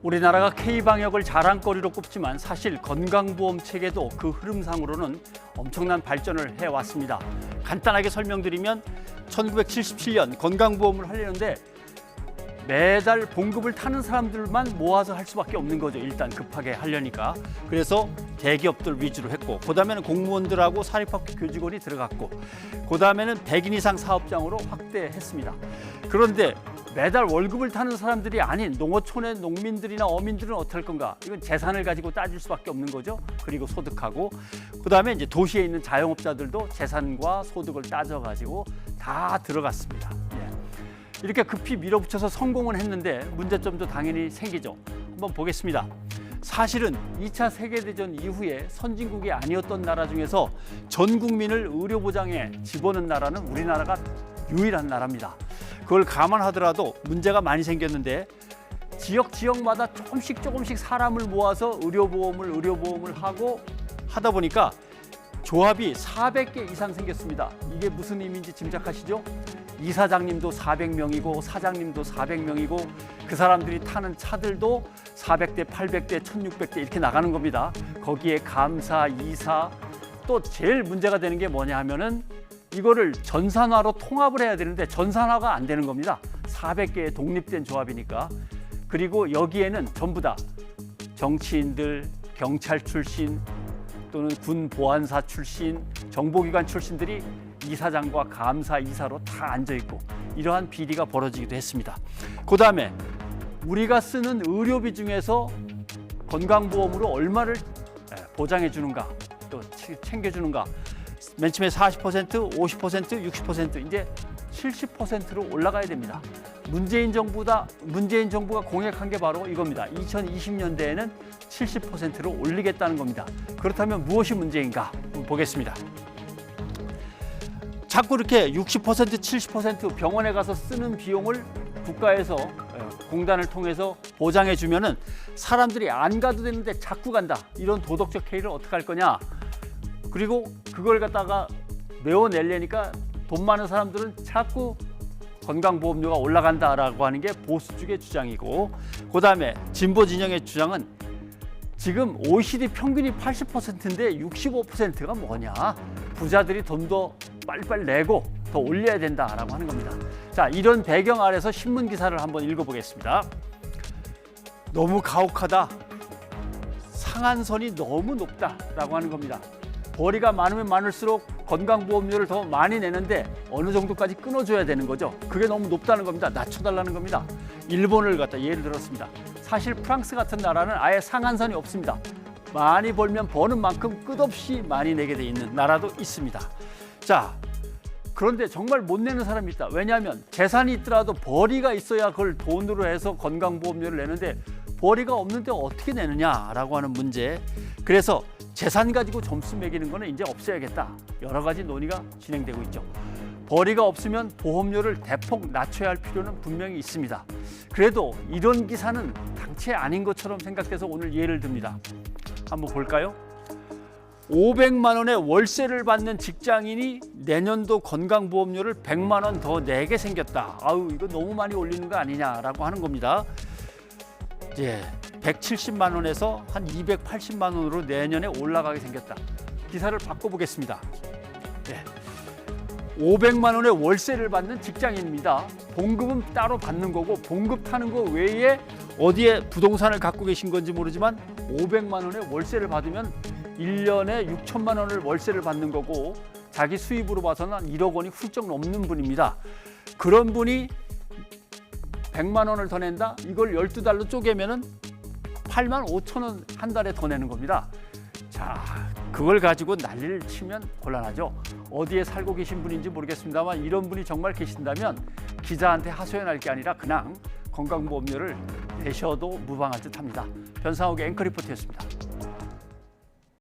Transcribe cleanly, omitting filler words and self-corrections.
우리나라가 K방역을 자랑거리로 꼽지만 사실 건강보험 체계도 그 흐름상으로는 엄청난 발전을 해왔습니다. 간단하게 설명드리면 1977년 건강보험을 하려는데 매달 봉급을 타는 사람들만 모아서 할 수밖에 없는 거죠. 일단 급하게 하려니까. 그래서 대기업들 위주로 했고, 그다음에는 공무원들하고 사립학교 교직원이 들어갔고, 그다음에는 100인 이상 사업장으로 확대했습니다. 그런데 매달 월급을 타는 사람들이 아닌 농어촌의 농민들이나 어민들은 어떻게 할 건가? 이건 재산을 가지고 따질 수밖에 없는 거죠. 그리고 소득하고, 그다음에 이제 도시에 있는 자영업자들도 재산과 소득을 따져가지고 다 들어갔습니다. 이렇게 급히 밀어붙여서 성공은 했는데 문제점도 당연히 생기죠. 한번 보겠습니다. 사실은 2차 세계대전 이후에 선진국이 아니었던 나라 중에서 전 국민을 의료보장에 집어넣은 나라는 우리나라가 유일한 나라입니다. 그걸 감안하더라도 문제가 많이 생겼는데 지역마다 조금씩 사람을 모아서 의료보험을 하고 하다 보니까 조합이 400개 이상 생겼습니다. 이게 무슨 의미인지 짐작하시죠? 이사장님도 400명이고 사장님도 400명이고 그 사람들이 타는 차들도 400대, 800대, 1600대 이렇게 나가는 겁니다. 거기에 감사, 이사, 또 제일 문제가 되는 게 뭐냐 하면은 이거를 전산화로 통합을 해야 되는데 전산화가 안 되는 겁니다. 400개의 독립된 조합이니까. 그리고 여기에는 전부 다 정치인들, 경찰 출신 또는 군 보안사 출신, 정보기관 출신들이 이사장과 감사, 이사로 다 앉아있고 이러한 비리가 벌어지기도 했습니다. 그다음에 우리가 쓰는 의료비 중에서 건강보험으로 얼마를 보장해 주는가, 또 챙겨주는가, 맨 처음에 40%, 50%, 60% 이제 70%로 올라가야 됩니다. 문재인 정부가 공약한 게 바로 이겁니다. 2020년대에는 70%로 올리겠다는 겁니다. 그렇다면 무엇이 문제인가 보겠습니다. 자꾸 이렇게 60%, 70% 병원에 가서 쓰는 비용을 국가에서 공단을 통해서 보장해 주면은 사람들이 안 가도 되는데 자꾸 간다. 이런 도덕적 해이를 어떻게 할 거냐. 그리고 그걸 갖다가 메워내려니까 돈 많은 사람들은 자꾸 건강보험료가 올라간다라고 하는 게 보수 쪽의 주장이고, 그다음에 진보 진영의 주장은 지금 OECD 평균이 80%인데 65%가 뭐냐. 부자들이 돈 더 빨리빨리 내고 더 올려야 된다라고 하는 겁니다. 자, 이런 배경 아래서 신문 기사를 한번 읽어보겠습니다. 너무 가혹하다. 상한선이 너무 높다라고 하는 겁니다. 벌이가 많으면 많을수록 건강보험료를 더 많이 내는데 어느 정도까지 끊어줘야 되는 거죠. 그게 너무 높다는 겁니다. 낮춰달라는 겁니다. 일본을 갖다 예를 들었습니다. 사실 프랑스 같은 나라는 아예 상한선이 없습니다. 많이 벌면 버는 만큼 끝없이 많이 내게 돼 있는 나라도 있습니다. 자, 그런데 정말 못 내는 사람이 있다. 왜냐하면 재산이 있더라도 벌이가 있어야 그걸 돈으로 해서 건강보험료를 내는데 벌이가 없는데 어떻게 내느냐라고 하는 문제. 그래서 재산 가지고 점수 매기는 거는 이제 없애야겠다. 여러 가지 논의가 진행되고 있죠. 벌이가 없으면 보험료를 대폭 낮춰야 할 필요는 분명히 있습니다. 그래도 이런 기사는 당최 아닌 것처럼 생각돼서 오늘 예를 듭니다. 한번 볼까요? 500만 원의 월세를 받는 직장인이 내년도 건강보험료를 100만 원 더 내게 생겼다. 아우, 이거 너무 많이 올리는 거 아니냐라고 하는 겁니다. 이제 170만 원에서 한 280만 원으로 내년에 올라가게 생겼다. 기사를 바꿔보겠습니다. 500만 원의 월세를 받는 직장인입니다. 봉급은 따로 받는 거고, 봉급 타는 거 외에 어디에 부동산을 갖고 계신 건지 모르지만 500만 원의 월세를 받으면 1년에 6천만 원을 월세를 받는 거고, 자기 수입으로 봐서는 1억 원이 훌쩍 넘는 분입니다. 그런 분이 100만 원을 더 낸다? 이걸 12달로 쪼개면은 8만 5천 원 한 달에 더 내는 겁니다. 자, 그걸 가지고 난리를 치면 곤란하죠. 어디에 살고 계신 분인지 모르겠습니다만 이런 분이 정말 계신다면 기자한테 하소연할 게 아니라 그냥 건강보험료를 내셔도 무방할 듯합니다. 변상욱의 앵커 리포트였습니다.